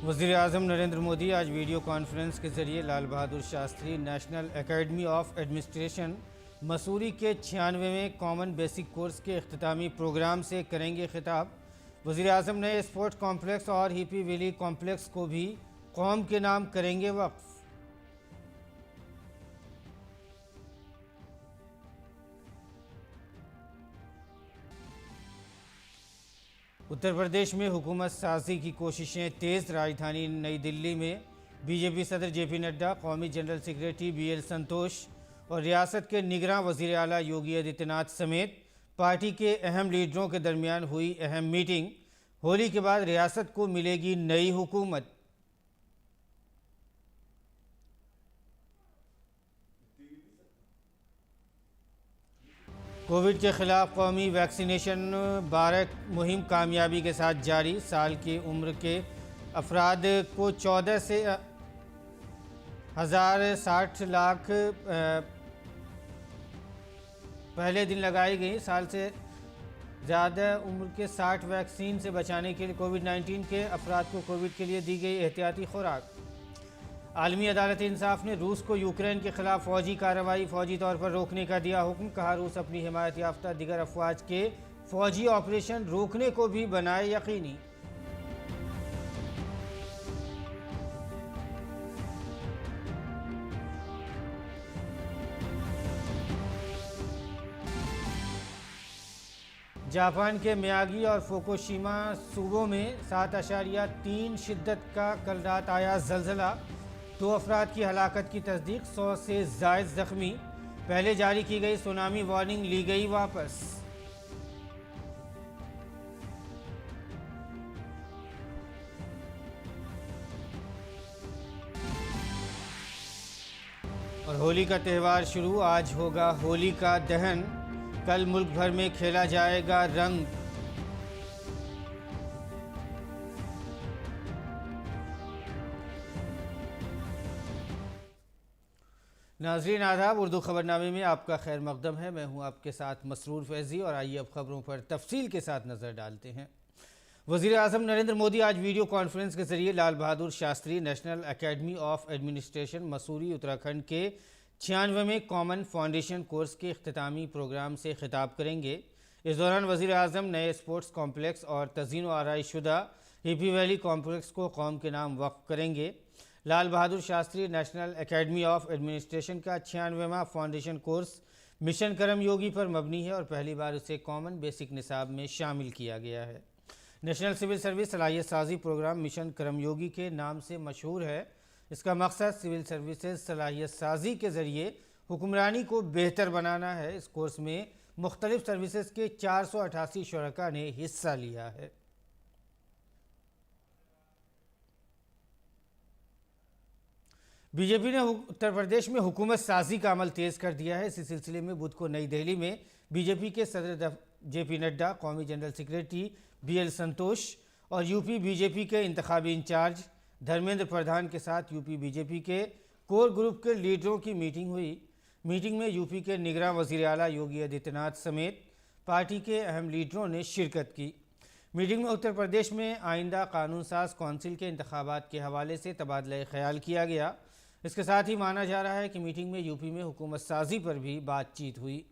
वज़ीर-ए-आज़म नरेंद्र मोदी आज video conference के जरिए Lal Bahadur Shastri national academy of administration Mussoorie के 96वें कॉमन बेसिक कोर्स के इख्तितामी प्रोग्राम से करेंगे खिताब। वज़ीर-ए-आज़म नए स्पोर्ट्स कॉम्प्लेक्स और हिप्पी वैली कॉम्प्लेक्स को भी कौम के नाम करेंगे वक्फ। उत्तर प्रदेश में हुकूमत साजी की कोशिशें तेज़। राजधानी नई दिल्ली में बीजेपी सदर जेपी नड्डा, कौमी जनरल सेक्रेटरी बीएल संतोष और रियासत के निगरां वज़ीर आला योगी आदित्यनाथ समेत पार्टी के अहम लीडरों के दरमियान हुई अहम मीटिंग। होली के बाद रियासत को मिलेगी नई हुकूमत। कोविड के खिलाफ कौमी वैक्सीनेशन 12 मुहिम कामयाबी के साथ जारी। साल की उम्र के अफराद को 14 से 1060 लाख पहले दिन लगाई गई। साल से ज़्यादा उम्र के 60 वैक्सीन से बचाने के लिए कोविड-19 के अफराद को कोविड के लिए दी गई एहतियाती खुराक। आलमी अदालत इंसाफ ने रूस को यूक्रेन के खिलाफ फौजी कार्रवाई फौजी तौर पर रोकने का दिया हुक्म। कहा, रूस अपनी हिमायत याफ्ता दिगर अफवाज के फौजी ऑपरेशन रोकने को भी बनाए यकीनी। जापान के मियागी और फुकुशिमा सूबों में 7.3 शिद्दत का कल रात आया जलजला। 2 अफराद की हलाकत की तस्दीक, 100 से ज़ायद ज़ख्मी। पहले जारी की गई सुनामी वार्निंग ली गई वापस। और होली का त्यौहार शुरू, आज होगा होली का दहन। कल मुल्क भर में खेला जाएगा रंग। नाज़रीन आदाब, उर्दू खबरनामे में आपका खैर मकदम है। मैं हूं आपके साथ मसरूर फैज़ी और आइए अब खबरों पर तफसील के साथ नज़र डालते हैं। वज़ीर-ए-आज़म नरेंद्र मोदी आज वीडियो कॉन्फ्रेंस के जरिए Lal Bahadur Shastri national academy of administration Mussoorie Uttarakhand के 96वें कॉमन फाउंडेशन कोर्स के इख्तितामी प्रोग्राम से खिताब करेंगे। इस दौरान वज़ीर-ए-आज़म नए स्पोर्ट्स कॉम्प्लेक्स और तज़ीन व आराइश शुदा हिप्पी वैली कॉम्प्लेक्स को कौम के नाम वक्फ करेंगे। Lal Bahadur Shastri national academy of administration का 96वां फाउंडेशन कोर्स मिशन कर्मयोगी पर मबनी है और पहली बार उसे कॉमन बेसिक निसाब में शामिल किया गया है। नेशनल सिविल सर्विस सलाहियत साजी प्रोग्राम मिशन कर्मयोगी के नाम से मशहूर है। इसका मकसद सिविल सर्विसेज सलाहियत साजी के ज़रिए हुक्मरानी को बेहतर बनाना है। इस कोर्स में मुख्तलिफ सर्विसेज के 488 शुरका ने हिस्सा लिया है। बीजेपी ने उत्तर प्रदेश में हुकूमत साजी का अमल तेज़ कर दिया है। इसी सिलसिले में बुध को नई दिल्ली में बीजेपी के सदर जेपी नड्डा, कौमी जनरल सेक्रेटरी बीएल संतोष और यूपी बीजेपी के इंतखाबी इंचार्ज धर्मेंद्र प्रधान के साथ यूपी बीजेपी के कोर ग्रुप के लीडरों की मीटिंग हुई। मीटिंग में यूपी के निगरां वज़ीर आला योगी आदित्यनाथ समेत पार्टी के अहम लीडरों ने शिरकत की। मीटिंग में उत्तर प्रदेश में आइंदा कानून साज कौंसिल के इंतखाबात के हवाले से तबादला ख्याल किया गया। इसके साथ ही माना जा रहा है कि मीटिंग में यूपी में हुकूमत साजी पर भी बातचीत हुई।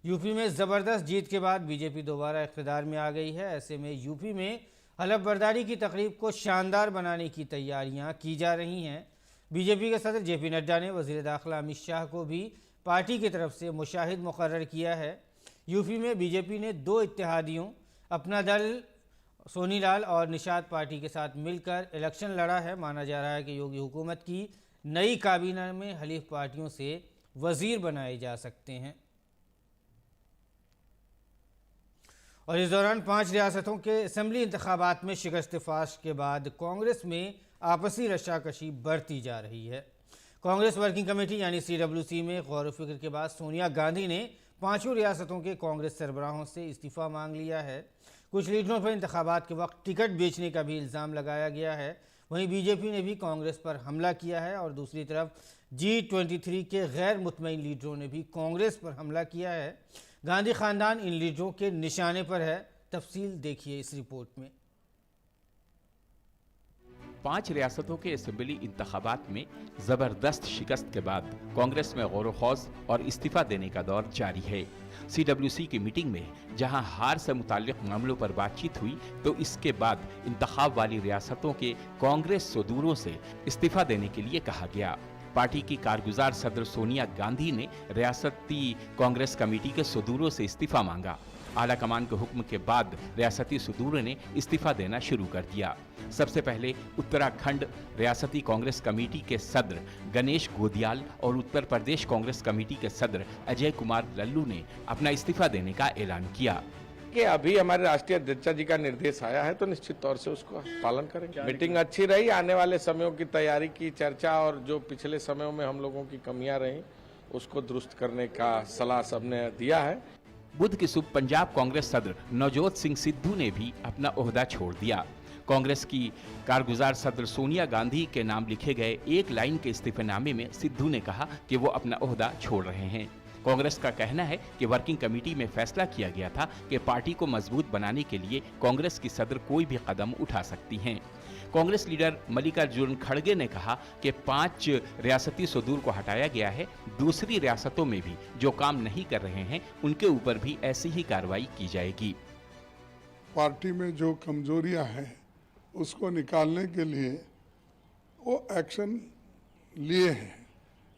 यूपी में ज़बरदस्त जीत के बाद बीजेपी दोबारा इक़्तिदार में आ गई है। ऐसे में यूपी में हलफ बर्दारी की तकरीब को शानदार बनाने की तैयारियां की जा रही हैं। बीजेपी के सदर जेपी नड्डा ने वज़ीर दाखिला अमित शाह को भी पार्टी की तरफ से मुशाहिद मुकर्रर किया है। यूपी में बीजेपी ने 2 इत्तेहादियों अपना दल सोनीलाल और निषाद पार्टी के साथ मिलकर इलेक्शन लड़ा है। माना जा रहा है कि योगी हुकूमत की नई काबीना में हलीफ पार्टियों से वज़ीर बनाए जा सकते हैं। और इस दौरान 5 रियासतों के असम्बली इंतखाबात में शिकस्त फाश के बाद कांग्रेस में आपसी रशाकशी बढ़ती जा रही है। कांग्रेस वर्किंग कमेटी यानी CWC में गौर व फिक्र के बाद सोनिया गांधी ने 5 रियासतों के कांग्रेस सरबराहों से इस्तीफ़ा मांग लिया है। कुछ लीडरों पर इंतखाबात के वक्त टिकट बेचने का भी इल्ज़ाम लगाया गया है। वहीं बीजेपी ने भी कांग्रेस पर हमला किया है और दूसरी तरफ G23 के गैर मुतमईन लीडरों ने भी कांग्रेस पर हमला किया है। गांधी खानदान इन लीडरों के निशाने पर है। तफसील देखिए इस रिपोर्ट में। 5 रियासतों के असेंबली इंतखाबात में जबरदस्त शिकस्त के बाद कांग्रेस में गौर-ओ-खौज और इस्तीफा देने का दौर जारी है। CWC की मीटिंग में जहां हार से मुताल्लिक मामलों पर बातचीत हुई, तो इसके बाद इंतखाब वाली रियासतों के कांग्रेस सदूरों से इस्तीफा देने के लिए कहा गया। पार्टी की कारगुजार सदर सोनिया गांधी ने रियासती कांग्रेस कमेटी के सदूरों से इस्तीफा मांगा। आला कमान के हुक्म के बाद रियासती सदूरों ने इस्तीफा देना शुरू कर दिया। सबसे पहले उत्तराखंड रियासती कांग्रेस कमेटी के सदर गणेश गोदियाल और उत्तर प्रदेश कांग्रेस कमेटी के सदर अजय कुमार लल्लू ने अपना इस्तीफा देने का ऐलान किया कि अभी हमारे राष्ट्रीय अध्यक्ष जी का निर्देश आया है तो निश्चित तौर से उसको पालन करेंगे। मीटिंग अच्छी रही, आने वाले समयों की तैयारी की चर्चा और जो पिछले समयों में हम लोगों की कमियां रही उसको दुरुस्त करने का सलाह सबने दिया है। बुध की सुबह पंजाब कांग्रेस सदर नवजोत सिंह सिद्धू ने भी अपना ओहदा छोड़ दिया। कांग्रेस की कारगुजार सदर सोनिया गांधी के नाम लिखे गए एक लाइन के इस्तीफेनामे में सिद्धू ने कहा कि वो अपना ओहदा छोड़ रहे हैं। कांग्रेस का कहना है कि वर्किंग कमेटी में फैसला किया गया था कि पार्टी को मजबूत बनाने के लिए कांग्रेस की सदर कोई भी कदम उठा सकती हैं। कांग्रेस लीडर मल्लिकार्जुन खड़गे ने कहा कि 5 रियासती सदूर को हटाया गया है। दूसरी रियासतों में भी जो काम नहीं कर रहे हैं उनके ऊपर भी ऐसी ही कार्रवाई की जाएगी। पार्टी में जो कमजोरियां हैं उसको निकालने के लिए वो एक्शन लिए हैं,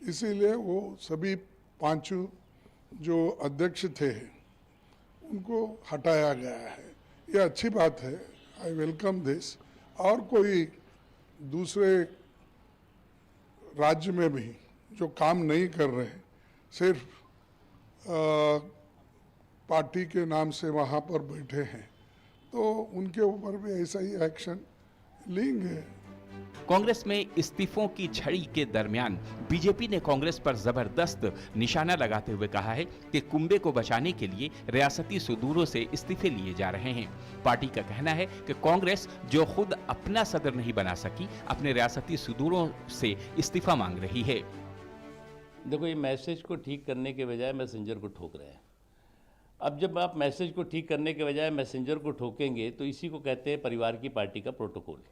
इसीलिए वो सभी 5 जो अध्यक्ष थे उनको हटाया गया है। ये अच्छी बात है, आई वेलकम दिस। और कोई दूसरे राज्य में भी जो काम नहीं कर रहे, सिर्फ पार्टी के नाम से वहाँ पर बैठे हैं, तो उनके ऊपर भी ऐसा ही एक्शन लेंगे। कांग्रेस में इस्तीफों की झड़ी के दरमियान बीजेपी ने कांग्रेस पर जबरदस्त निशाना लगाते हुए कहा है कि कुंबे को बचाने के लिए रियासती सदूरों से इस्तीफे लिए जा रहे हैं। पार्टी का कहना है कि कांग्रेस जो खुद अपना सदर नहीं बना सकी, अपने रियासती सदूरों से इस्तीफा मांग रही है। देखो, ये मैसेज को ठीक करने के बजाय मैसेंजर को ठोक रहे हैं। अब जब आप मैसेज को ठीक करने के बजाय मैसेंजर को ठोकेंगे तो इसी को कहते हैं परिवार की पार्टी का प्रोटोकॉल।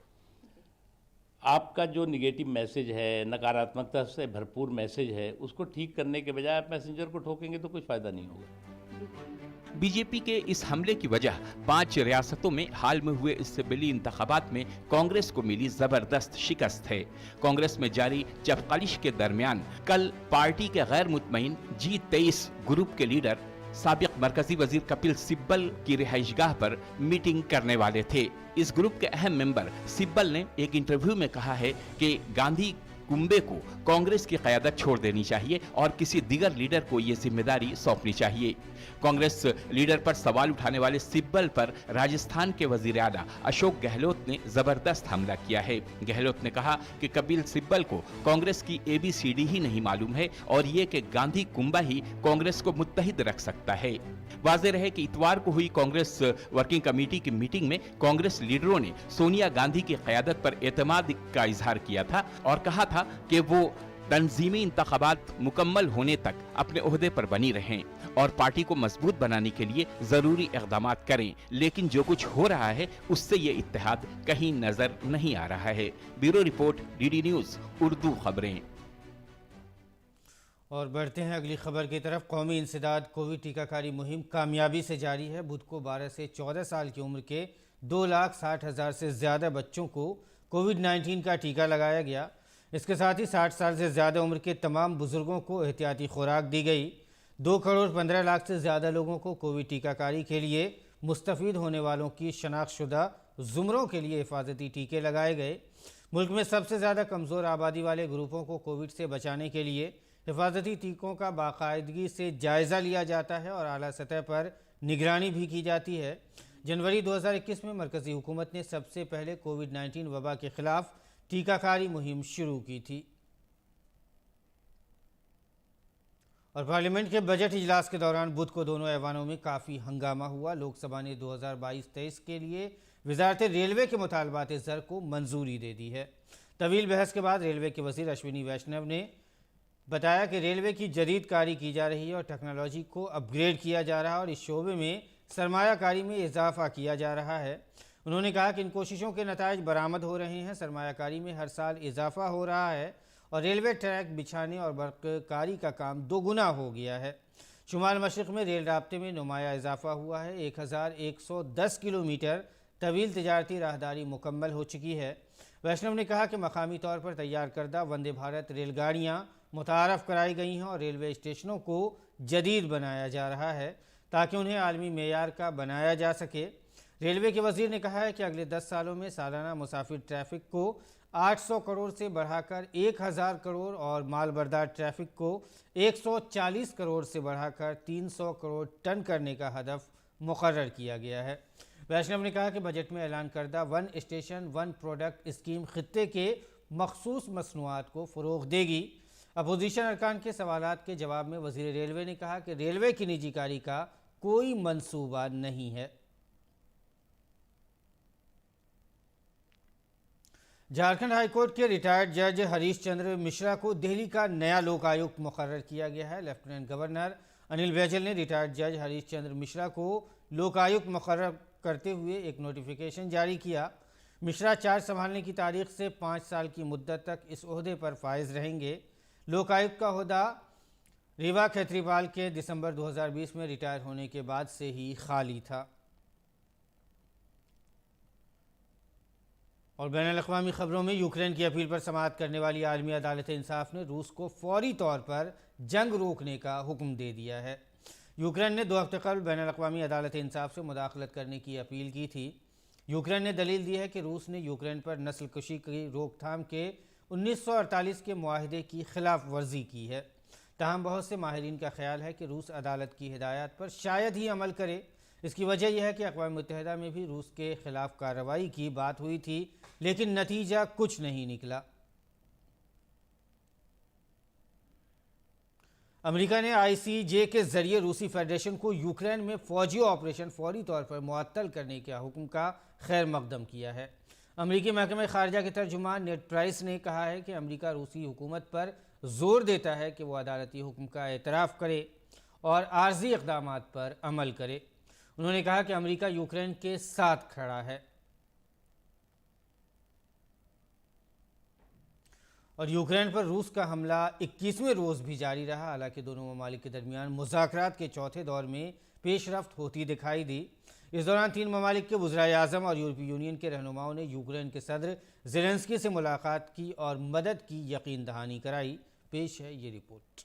आपका जो निगेटिव मैसेज है, नकारात्मकता से भरपूर मैसेज है, उसको ठीक करने के बजाय आप मैसेंजर को ठोकेंगे तो कुछ फायदा नहीं होगा। बीजेपी के इस हमले की वजह 5 रियासतों में हाल में हुए असेंबली इंतखाबात में कांग्रेस को मिली जबरदस्त शिकस्त है। कांग्रेस में जारी चपकलिश के दरमियान कल पार्टी के गैर मुतमईन G23 ग्रुप के लीडर साबिक मरकजी वजीर कपिल सिब्बल की रिहाइशगाह पर मीटिंग करने वाले थे। इस ग्रुप के अहम मेंबर सिब्बल ने एक इंटरव्यू में कहा है कि गांधी कुंबे को कांग्रेस की क़यादत छोड़ देनी चाहिए और किसी दीगर लीडर को ये जिम्मेदारी सौंपनी चाहिए। कांग्रेस लीडर पर सवाल उठाने वाले सिब्बल पर राजस्थान के वजीर आला अशोक गहलोत ने जबरदस्त हमला किया है। गहलोत ने कहा कि कपिल सिब्बल को कांग्रेस की ABCD ही नहीं मालूम है और ये कि गांधी कुंबा ही कांग्रेस को मुत्तहिद रख सकता है। वाज़ेह रहे कि इतवार को हुई कांग्रेस वर्किंग कमेटी की मीटिंग में कांग्रेस लीडरों ने सोनिया गांधी की क़यादत पर एतमाद का इजहार किया था और कहा था कि वो तंजीमी इंतखाबात मुकम्मल होने तक अपने ओहदे पर बनी रहें और पार्टी को मजबूत बनाने के लिए जरूरी इक़दाम करें। लेकिन जो कुछ हो रहा है उससे ये इत्तेहाद कहीं नजर नहीं आ रहा है। Bureau report, DD news Urdu खबरें। और बढ़ते हैं अगली खबर की तरफ। कौमी इंसदाद कोविड टीकाकारी मुहिम कामयाबी से जारी है। बुध को 12 से 14 साल की उम्र के 2,60,000 से ज़्यादा बच्चों को कोविड-19 का टीका लगाया गया। इसके साथ ही 60 साल से ज़्यादा उम्र के तमाम बुजुर्गों को एहतियाती खुराक दी गई। 2 करोड़ 15 लाख से ज़्यादा लोगों को कोविड टीकाकारी के लिए मुस्तफ़ीद होने वालों की शनाख्तशुदा ज़ुमरों के लिए हिफाजती टीके लगाए गए। मुल्क में सबसे ज़्यादा कमज़ोर आबादी वाले ग्रुपों को कोविड से बचाने के लिए हिफाजती टीकों का बाकायदगी से जायज़ा लिया जाता है और आला सतह पर निगरानी भी की जाती है। जनवरी 2021 में मरकज़ी हुकूमत ने सबसे पहले कोविड-19 वबा के ख़िलाफ़ टीकाकारी मुहिम शुरू की थी। और पार्लियामेंट के बजट इजलास के दौरान बुध को दोनों ऐवानों में काफ़ी हंगामा हुआ। लोकसभा ने 2022-23 के लिए वजारत रेलवे के मुतालबात ज़र को मंजूरी दे दी है। तवील बहस के बाद रेलवे के वज़ीर अश्विनी वैष्णव ने बताया कि रेलवे की जदीद कारी की जा रही है और टेक्नोलॉजी को अपग्रेड किया जा रहा है और इस शोबे में सरमायाकारी में इजाफा किया जा रहा है। उन्होंने कहा कि इन कोशिशों के नतायज बरामद हो रहे हैं, सरमायाकारी में हर साल इजाफा हो रहा है और रेलवे ट्रैक बिछाने और बर्ककारी का काम दोगुना हो गया है। शुमाल मशरिक़ में रेल राब्ते में नुमाया इजाफा हुआ है। 1110 किलोमीटर तवील तिजारती राहदारी मुकम्मल हो चुकी है। वैष्णव ने कहा कि मकामी तौर पर तैयार करदा वंदे भारत रेलगाड़ियाँ मुतारफ़ कराई गई हैं और रेलवे स्टेशनों को जदीद बनाया जा रहा है ताकि उन्हें आलमी मेयार का बनाया जा सके। रेलवे के वज़ीर ने कहा है कि अगले 10 सालों में सालाना मुसाफिर ट्रैफ़िक को 800 करोड़ से बढ़ाकर 1000 करोड़ और माल बरदार ट्रैफ़िक को 140 करोड़ से बढ़ाकर 300 करोड़ टन करने का हदफ मुकर्रर किया गया है। वैष्णव ने कहा कि बजट में ऐलान करदा one station one product scheme खित्ते के मखसूस मसनूआत को फ़रोग़ देगी। अपोजिशन अरकान के सवालात के जवाब में वज़ीर रेलवे ने कहा कि रेलवे की निजीकारी का कोई मंसूबा नहीं है। झारखंड हाईकोर्ट के रिटायर्ड जज हरीश चंद्र मिश्रा को दिल्ली का नया लोक आयुक्त मुकर्रर किया गया है। लेफ्टिनेंट गवर्नर अनिल बैजल ने रिटायर्ड जज हरीश चंद्र मिश्रा को लोक आयुक्त मुकर्रर करते हुए एक नोटिफिकेशन जारी किया। मिश्रा चार्ज संभालने की तारीख से 5 साल की मुद्दत तक इस ओहदे पर फाइज रहेंगे। लोक आयुक्त का ओहदा रीवा खेत्रीपाल के दिसंबर 2020 में रिटायर होने के बाद से ही खाली था। और बैनुल-अक़वामी ख़बरों में यूक्रेन की अपील पर समाअत करने वाली आलमी अदालत इंसाफ ने रूस को फौरी तौर पर जंग रोकने का हुक्म दे दिया है। यूक्रेन ने 2 हफ्ते कबल बैनुल-अक़वामी अदालत इंसाफ से मुदाखलत करने की अपील की थी। यूक्रेन ने दलील दी है कि रूस ने यूक्रेन पर नस्लकुशी की रोकथाम के 1948 के मुआहदे की खिलाफ वर्जी की है। ताहम बहुत से माहिरीन का ख्याल है कि रूस अदालत की हिदायत पर शायद ही अमल करे। इसकी वजह यह है कि अक़वाम मुत्तहिदा में भी रूस के ख़िलाफ़ कार्रवाई की बात हुई थी, लेकिन नतीजा कुछ नहीं निकला। अमेरिका ने ICJ के ज़रिए रूसी फेडरेशन को यूक्रेन में फ़ौजी ऑपरेशन फौरी तौर पर मुअत्तल करने के हुक्म का खैर मकदम किया है। अमेरिकी महकमा ख़ारजा के तर्जुमान नेड प्राइस ने कहा है कि अमेरिका रूसी हुकूमत पर ज़ोर देता है कि वह अदालती हुक्म का एतराफ़ करे और आर्जी इक़दामात पर अमल करे। उन्होंने कहा कि अमेरिका यूक्रेन के साथ खड़ा है और यूक्रेन पर रूस का हमला 21वें रोज़ भी जारी रहा। हालांकि दोनों ममालिक के दरमियान मुज़ाकरात के चौथे दौर में पेशरफ्त होती दिखाई दी। इस दौरान 3 ममालिक के वज़ीर आज़म और यूरोपीय यूनियन के रहनुमाओं ने यूक्रेन के सदर ज़ेलेंस्की से मुलाकात की और मदद की यकीन दहानी कराई। पेश है ये रिपोर्ट।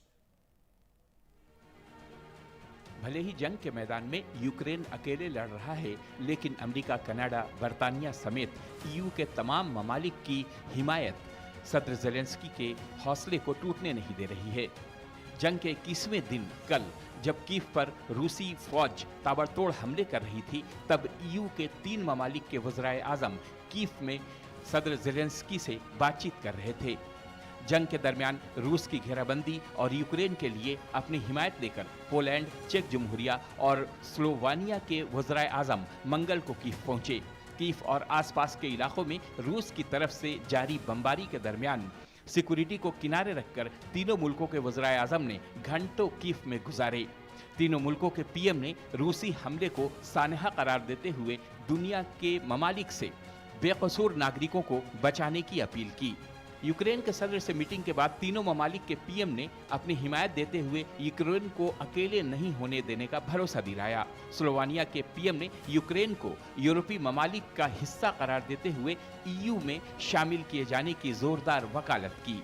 भले ही जंग के मैदान में यूक्रेन अकेले लड़ रहा है, लेकिन अमेरिका, कनाडा, बरतानिया समेत EU के तमाम ममालिक की हिमायत सदर ज़ेलेंस्की के हौसले को टूटने नहीं दे रही है। जंग के 21वें दिन कल जब कीव पर रूसी फौज ताबड़तोड़ हमले कर रही थी, तब EU के 3 ममालिक के वज़ीर आज़म कीव में सदर ज़ेलेंस्की से बातचीत कर रहे थे। जंग के दरमियान रूस की घेराबंदी और यूक्रेन के लिए अपनी हिमायत देकर पोलैंड, चेक जमहूरिया और स्लोवानिया के वज़ीर आज़म मंगल को कीव पहुंचे। कीव और आसपास के इलाकों में रूस की तरफ से जारी बमबारी के दरमियान सिक्योरिटी को किनारे रखकर तीनों मुल्कों के वज़ीर आज़म ने घंटों कीव में गुजारे। तीनों मुल्कों के PM ने रूसी हमले को सानहा करार देते हुए दुनिया के ममालिक से बेकसूर नागरिकों को बचाने की अपील की। यूक्रेन के सदर से मीटिंग के बाद तीनों ममालिक के PM ने अपनी हिमायत देते हुए यूक्रेन को अकेले नहीं होने देने का भरोसा दिलाया। स्लोवानिया के PM ने यूक्रेन को यूरोपीय ममालिक का हिस्सा करार देते हुए EU में शामिल किए जाने की जोरदार वकालत की।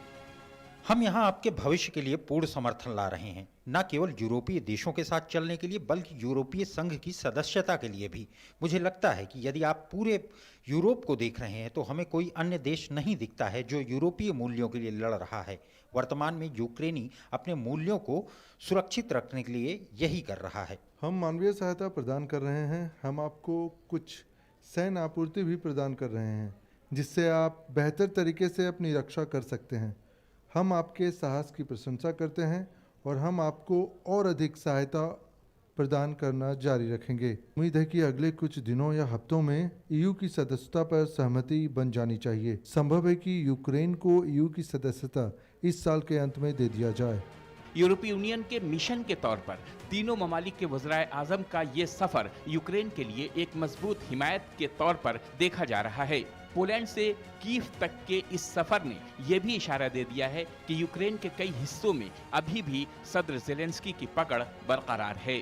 हम यहाँ आपके भविष्य के लिए पूर्ण समर्थन ला रहे हैं, न केवल यूरोपीय देशों के साथ चलने के लिए बल्कि यूरोपीय संघ की सदस्यता के लिए भी। मुझे लगता है कि यदि आप पूरे यूरोप को देख रहे हैं तो हमें कोई अन्य देश नहीं दिखता है जो यूरोपीय मूल्यों के लिए लड़ रहा है। वर्तमान में यूक्रेनी अपने मूल्यों को सुरक्षित रखने के लिए यही कर रहा है। हम मानवीय सहायता प्रदान कर रहे हैं। हम आपको कुछ सैन्य आपूर्ति भी प्रदान कर रहे हैं जिससे आप बेहतर तरीके से अपनी रक्षा कर सकते हैं। हम आपके साहस की प्रशंसा करते हैं और हम आपको और अधिक सहायता प्रदान करना जारी रखेंगे। उम्मीद है कि अगले कुछ दिनों या हफ्तों में EU की सदस्यता पर सहमति बन जानी चाहिए। संभव है कि यूक्रेन को EU की सदस्यता इस साल के अंत में दे दिया जाए। यूरोपीय यूनियन के मिशन के तौर पर तीनों ममालिक के वज़राए आज़म का ये सफर यूक्रेन के लिए एक मजबूत हिमायत के तौर पर देखा जा रहा है। पोलैंड से कीव तक के इस सफर ने यह भी इशारा दे दिया है कि यूक्रेन के कई हिस्सों में अभी भी सदर ज़ेलेंस्की की पकड़ बरकरार है।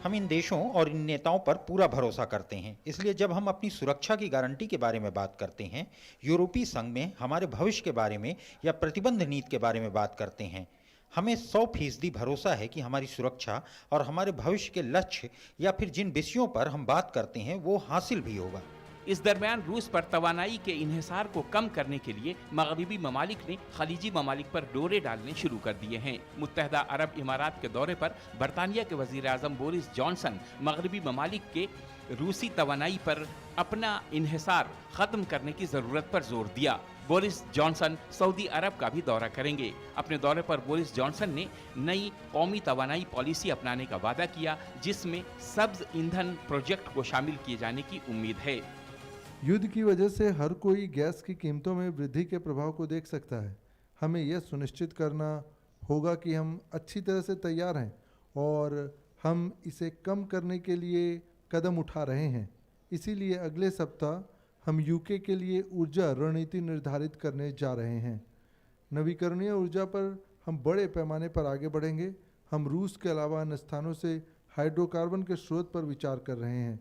हम इन देशों और इन नेताओं पर पूरा भरोसा करते हैं। इसलिए जब हम अपनी सुरक्षा की गारंटी के बारे में बात करते हैं, यूरोपीय संघ में हमारे भविष्य के बारे में या प्रतिबंध नीति के बारे में बात करते हैं, हमें 100% भरोसा है कि हमारी सुरक्षा और हमारे भविष्य के लक्ष्य या फिर जिन विषयों पर हम बात करते हैं वो हासिल भी होगा। इस दरमियान रूस पर तवानाई के इन्हिसार को कम करने के लिए मगरबी ममालिक ने खलीजी ममालिक पर डोरे डालने शुरू कर दिए हैं। मुत्तहदा अरब इमारात के दौरे पर बरतानिया के वजीर आजम बोरिस जॉनसन मगरबी ममालिक के रूसी तवानाई पर अपना इन्हिसार खत्म करने की जरूरत पर जोर दिया। बोरिस जॉनसन सऊदी अरब का भी दौरा करेंगे। अपने दौरे पर बोरिस जॉनसन ने नई कौमी तवानाई पॉलिसी अपनाने का वादा किया, जिसमें सब्ज ईंधन प्रोजेक्ट को शामिल किए जाने की उम्मीद है। युद्ध की वजह से हर कोई गैस की कीमतों में वृद्धि के प्रभाव को देख सकता है। हमें यह सुनिश्चित करना होगा कि हम अच्छी तरह से तैयार हैं और हम इसे कम करने के लिए कदम उठा रहे हैं। इसीलिए अगले सप्ताह हम यूके के लिए ऊर्जा रणनीति निर्धारित करने जा रहे हैं। नवीकरणीय ऊर्जा पर हम बड़े पैमाने पर आगे बढ़ेंगे। हम रूस के अलावा अन्य स्थानों से हाइड्रोकार्बन के स्रोत पर विचार कर रहे हैं।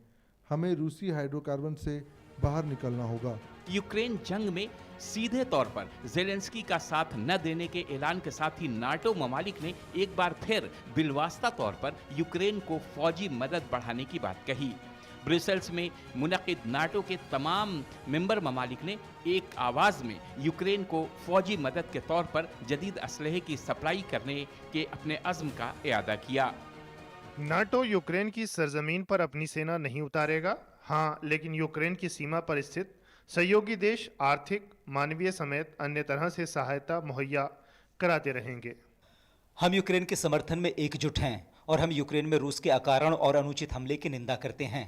हमें रूसी हाइड्रोकार्बन से बाहर निकलना होगा। यूक्रेन जंग में सीधे तौर पर ज़ेलेंस्की का साथ न देने के ऐलान के साथ ही नाटो ममालिक ने एक बार फिर बिलवास्ता तौर पर यूक्रेन को फौजी मदद बढ़ाने की बात कही। ब्रुसेल्स में मुनक़िद नाटो के तमाम मेंबर ममालिक ने एक आवाज़ में यूक्रेन को फौजी मदद के तौर पर जदीद असलहे की सप्लाई करने के अपने अज़्म का इयादा किया। नाटो यूक्रेन की सरजमीन पर अपनी सेना नहीं उतारेगा, हाँ, लेकिन यूक्रेन की सीमा पर स्थित सहयोगी देश आर्थिक, मानवीय समेत अन्य तरह से सहायता मुहैया कराते रहेंगे। हम यूक्रेन के समर्थन में एकजुट हैं और हम यूक्रेन में रूस के अकारण और अनुचित हमले की निंदा करते हैं।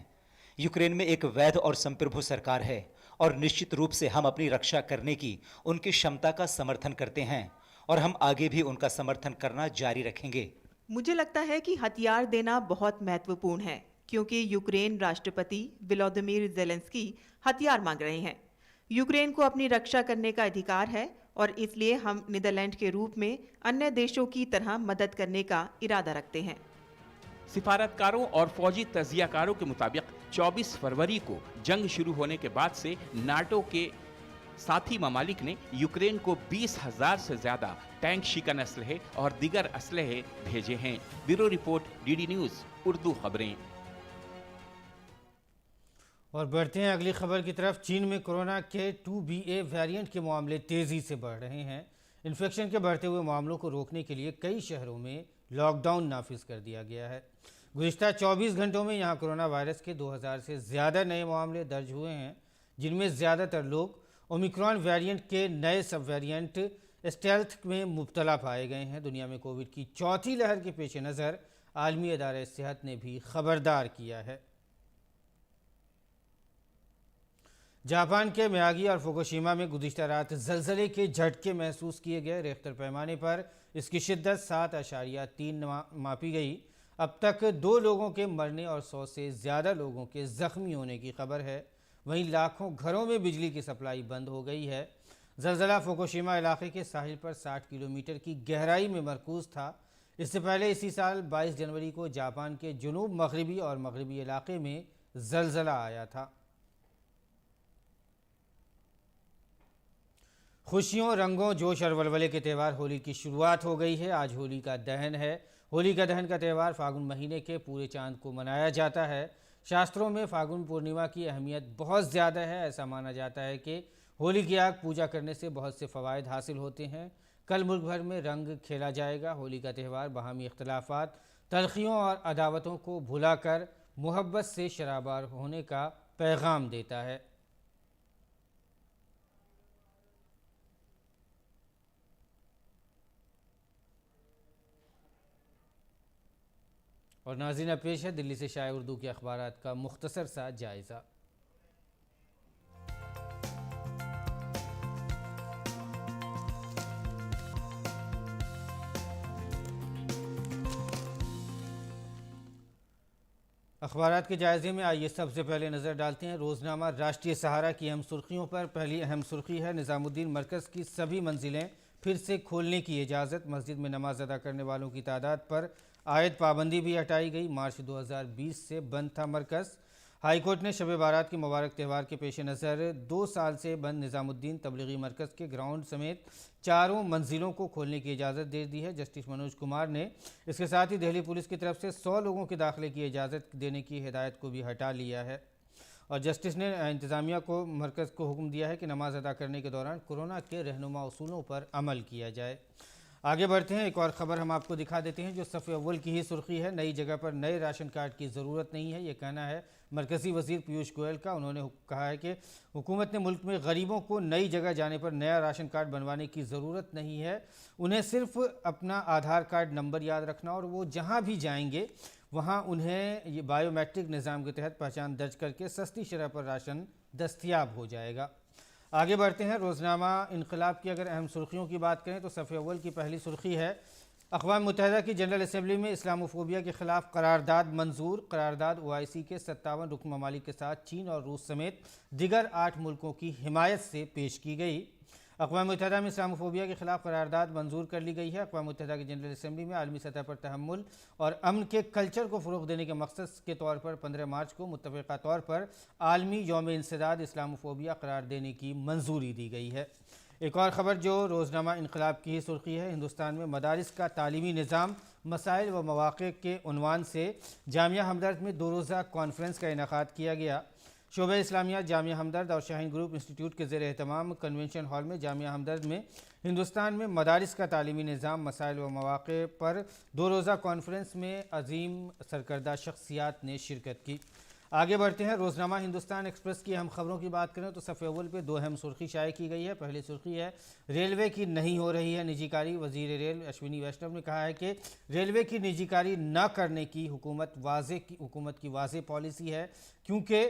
यूक्रेन में एक वैध और संप्रभु सरकार है और निश्चित रूप से हम अपनी रक्षा करने की उनकी क्षमता का समर्थन करते हैं और हम आगे भी उनका समर्थन करना जारी रखेंगे। मुझे लगता है कि हथियार देना बहुत महत्वपूर्ण है, क्योंकि यूक्रेन राष्ट्रपति वोलोदिमीर ज़ेलेंस्की हथियार मांग रहे हैं। यूक्रेन को अपनी रक्षा करने का अधिकार है और इसलिए हम नीदरलैंड के रूप में अन्य देशों की तरह मदद करने का इरादा रखते हैं। सिफारतकारों और फौजी तजियाकारों के मुताबिक 24 फरवरी को जंग शुरू होने के बाद से नाटो के साथी ममालिक ने यूक्रेन को 20,000 से ज्यादा टैंक शिकन असलहे और दीगर असलहे भेजे हैं। Bureau report, DD news Urdu खबरें। और बढ़ते हैं अगली खबर की तरफ। चीन में कोरोना के 2BA वेरिएंट के मामले तेज़ी से बढ़ रहे हैं। इन्फेक्शन के बढ़ते हुए मामलों को रोकने के लिए कई शहरों में लॉकडाउन नाफिज कर दिया गया है। गुज़िश्ता 24 घंटों में यहाँ कोरोना वायरस के 2000 से ज़्यादा नए मामले दर्ज हुए हैं, जिनमें ज़्यादातर लोग ओमिक्रॉन वेरिएंट के नए सब वेरिएंट स्टेल्थ में मुब्तला पाए गए हैं। दुनिया में कोविड की चौथी लहर के पेश नज़र आलमी अदारे सेहत ने भी खबरदार किया है। जापान के मियागी और फुकुशिमा में गुज़िश्ता रात ज़लज़ले के झटके महसूस किए गए। रेख्टर पैमाने पर इसकी शिद्दत 7.3 मापी गई। अब तक 2 लोगों के मरने और 100 से ज़्यादा लोगों के ज़ख्मी होने की खबर है। वहीं लाखों घरों में बिजली की सप्लाई बंद हो गई है। ज़लज़ला फुकुशिमा इलाके के साहिल पर 60 किलोमीटर की गहराई में मरकूज़ था। इससे पहले इसी साल 22 जनवरी को जापान के जुनूब मगरबी और मगरबी इलाके में ज़लज़ला आया था। खुशियों, रंगों, जोश और वलवले के त्यौहार होली की शुरुआत हो गई है। आज होली का दहन है। होली का दहन का त्यौहार फागुन महीने के पूरे चांद को मनाया जाता है। शास्त्रों में फागुन पूर्णिमा की अहमियत बहुत ज़्यादा है। ऐसा माना जाता है कि होली की आग पूजा करने से बहुत से फ़वाइद हासिल होते हैं। कल मुल्क भर में रंग खेला जाएगा। होली का त्यौहार बाहमी इख्तलाफात, तलखियों और अदावतों को भुलाकर मोहब्बत से शराबार होने का पैगाम देता है। और नाज़रीन, पेश है दिल्ली से शाये उर्दू के अखबारात का मुख्तसर सा जायज़ा। अखबारात के जायजे में आइए सबसे पहले नज़र डालते हैं रोज़नामा राष्ट्रीय सहारा की अहम सुर्खियों पर। पहली अहम सुर्खी है निज़ामुद्दीन मरकज़ की सभी मंजिलें फिर से खोलने की इजाज़त। मस्जिद में नमाज अदा करने वालों की तादाद पर आयद पाबंदी भी हटाई गई। मार्च 2020 से बंद था मरकज़। हाईकोर्ट ने शब बारात के मुबारक त्यौहार के पेश नज़र 2 साल से बंद निज़ामुद्दीन तबलीगी मरकज़ के ग्राउंड समेत चारों मंजिलों को खोलने की इजाज़त दे दी है। जस्टिस मनोज कुमार ने इसके साथ ही दिल्ली पुलिस की तरफ से 100 लोगों के दाखिले की इजाज़त देने की हिदायत को भी हटा लिया है। और जस्टिस ने इंतज़ामिया को मरकज़ को हुक्म दिया है कि नमाज अदा करने के दौरान कोरोना के रहनुमा उसूलों पर अमल किया जाए। आगे बढ़ते हैं, एक और ख़बर हम आपको दिखा देते हैं जो सफ़े अव्वल की ही सुर्खी है। नई जगह पर नए राशन कार्ड की ज़रूरत नहीं है, ये कहना है मरकज़ी वज़ीर पीयूष गोयल का। उन्होंने कहा है कि हुकूमत ने मुल्क में गरीबों को नई जगह जाने पर नया राशन कार्ड बनवाने की ज़रूरत नहीं है। उन्हें सिर्फ अपना आधार कार्ड नंबर याद रखना और वो जहाँ भी जाएंगे वहाँ उन्हें ये बायोमेट्रिक निज़ाम के तहत पहचान दर्ज करके सस्ती शरह पर राशन दस्तयाब हो जाएगा। आगे बढ़ते हैं, रोज़नामा इनकलाब की अगर अहम सुर्खियों की बात करें तो सफ़े अव्वल की पहली सुर्खी है अक़वाम मुत्तहिदा की जनरल असम्बली में इस्लामोफोबिया के ख़िलाफ़ करारदाद मंजूर। करारदाद OIC के 57 रुकन ममालिक के साथ चीन और रूस समेत दिगर 8 मुल्कों की हिमायत से पेश की गई। अक़वाम मुत्तहिदा में इस्लामोफोबिया के ख़िलाफ़ करारदाद मंजूर कर ली गई है। अक़वाम मुत्तहिदा की जनरल असम्बली में आलमी सतह पर तहम्मुल और अमन के कल्चर को फ़रोग़ देने के मकसद के तौर पर 15 मार्च को मुत्तफ़िक़ा तौर पर आलमी यौम इंसदाद इस्लामोफोबिया करार देने की मंजूरी दी गई है। एक और ख़बर जो रोज़नामा इनकलाब की ही सुर्खी है, हिंदुस्तान में मदारिस का तालीमी निज़ाम मसाइल व मवाक़े के उन्वान से जामिया हमदर्द में 2 रोज़ा कॉन्फ्रेंस का इनेकाद किया गया। शोबे इस्लामिया जामिया हमदर्द और शाहीन ग्रुप इंस्टीट्यूट के ज़ेर एहतमाम कन्वेंशन हॉल में जामिया हमदर्द में हिंदुस्तान में मदारिस का तालीमी निज़ाम मसाइल व मवाक़े पर 2 रोज़ा कॉन्फ्रेंस में अजीम सरकर्दा शख्सियात ने शिरकत की। आगे बढ़ते हैं, रोज़नामा हिंदुस्तान एक्सप्रेस की अहम खबरों की बात करें तो सफ़े अव्वल पे 2 अहम सुर्खी शाये की गई है। पहली सुर्खी है रेलवे की नहीं हो रही है निजीकारी। वज़ीर रेल अश्विनी वैष्णव ने कहा है कि रेलवे की निजीकारी न करने की हुकूमत की वाज़ेह पॉलिसी है, क्योंकि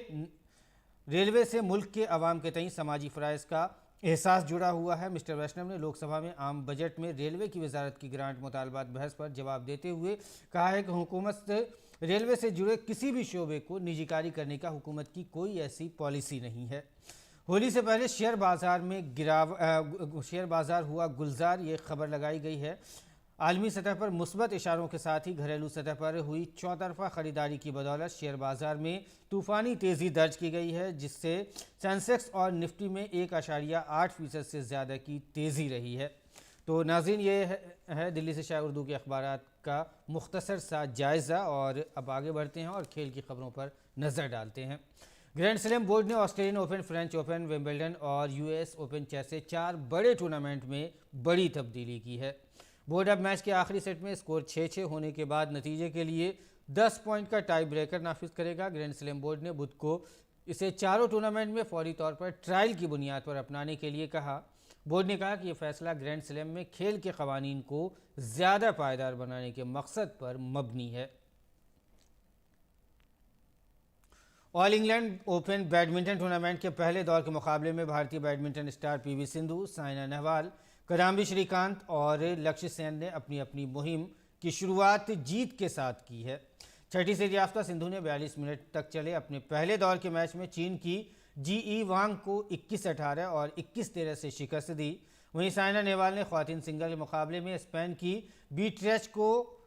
रेलवे से मुल्क के अवाम के तई समाजी फ़राइज़ का एहसास जुड़ा हुआ है। मिस्टर वैष्णव ने लोकसभा में आम बजट में रेलवे की वजारत की ग्रांट मुतालबात बहस पर जवाब देते हुए कहा है कि हुकूमत रेलवे से जुड़े किसी भी शोबे को निजीकारी करने का हुकूमत की कोई ऐसी पॉलिसी नहीं है। होली से पहले शेयर बाज़ार हुआ गुलजार, ये खबर लगाई गई है। आलमी सतह पर मुस्बत इशारों के साथ ही घरेलू सतह पर हुई चौतरफा ख़रीदारी की बदौलत शेयर बाज़ार में तूफ़ानी तेज़ी दर्ज की गई है, जिससे सेंसेक्स और निफ्टी में 1.8% से ज़्यादा की तेज़ी रही है। तो नाज़रीन, ये है दिल्ली से शाये उर्दू के अखबारात का मुख्तसर सा जायज़ा। और अब आगे बढ़ते हैं और खेल की खबरों पर नज़र डालते हैं। ग्रैंड स्लैम बोर्ड ने Australian open, French open, Wimbledon और US ओपन जैसे 4 बड़े टूर्नामेंट में बड़ी तब्दीली की है। बोर्ड अब मैच के आखिरी सेट में स्कोर 6-6 होने के बाद नतीजे के लिए 10 पॉइंट का टाई ब्रेकर नाफिज करेगा। ग्रैंड स्लैम बोर्ड ने बुध को इसे चारों टूर्नामेंट में फौरी तौर पर ट्रायल की बुनियाद पर अपनाने के लिए कहा। बोर्ड ने कहा कि यह फैसला ग्रैंड स्लैम में खेल के कवानीन को ज़्यादा पायदार बनाने के मकसद पर मबनी है। All England open badminton tournament के पहले दौर के मुकाबले में भारतीय badminton star PV Sindhu, Saina Nehwal, Kidambi Srikanth और लक्ष्य सेन ने अपनी अपनी मुहिम की शुरुआत जीत के साथ की है। छठी सीढ़ी याफ्ता सिंधु ने 42 मिनट तक चले अपने पहले दौर के मैच में चीन की GE वांग को 21-18 और 21-13 से शिकस्त दी। वहीं साइना नेहवाल ने ख्वातीन सिंगल के मुकाबले में स्पेन की बीट्रेच को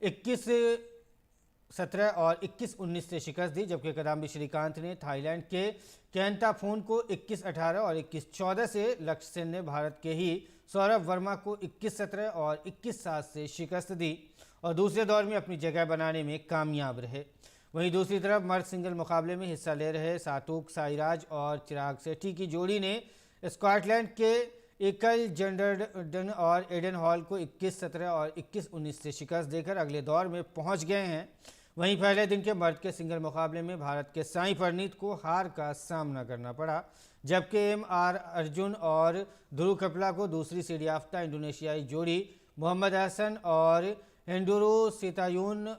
21-17 और 21-19 से शिकस्त दी, जबकि किदाम्बी श्रीकांत ने थाईलैंड के कैंताफोन को 21-18 और 21-14 से, लक्ष्य सेन ने भारत के ही सौरभ वर्मा को 21-17 और 21-7 से शिकस्त दी और दूसरे दौर में अपनी जगह बनाने में कामयाब रहे। वहीं दूसरी तरफ मर्द सिंगल मुकाबले में हिस्सा ले रहे सातुक साईराज और चिराग सेठी की जोड़ी ने स्कॉटलैंड के एकल जेंडरडन और एडन हॉल को 21-17 और 21-19 से शिकस्त देकर अगले दौर में पहुंच गए हैं। वहीं पहले दिन के मर्द के सिंगल मुकाबले में भारत के साई परनीत को हार का सामना करना पड़ा, जबकि MR अर्जुन और ध्रुव कपिला को दूसरी सीढ़ी याफ्ता इंडोनेशियाई जोड़ी मोहम्मद हसन और एंडुरो सितायून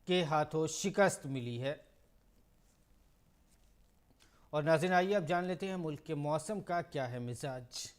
के हाथों शिकस्त मिली है। और नाज़रीन, आइए अब जान लेते हैं मुल्क के मौसम का क्या है मिजाज।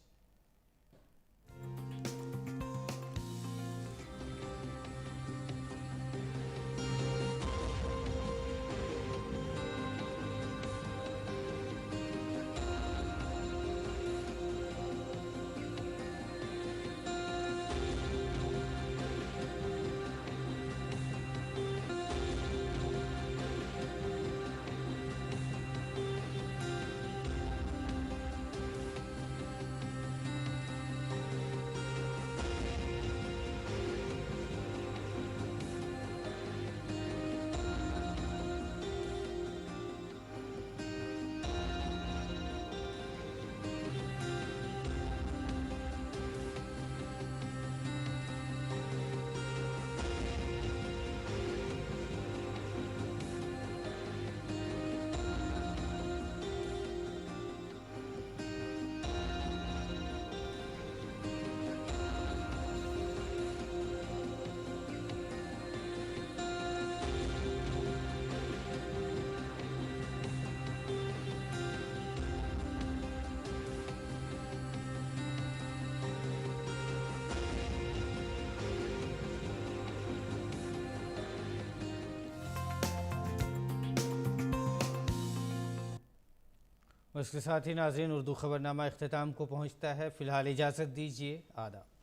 और इसके साथ ही नाज़रीन उर्दू खबरनामा इख्तिताम को पहुँचता है। फ़िलहाल इजाज़त दीजिए, आदाब।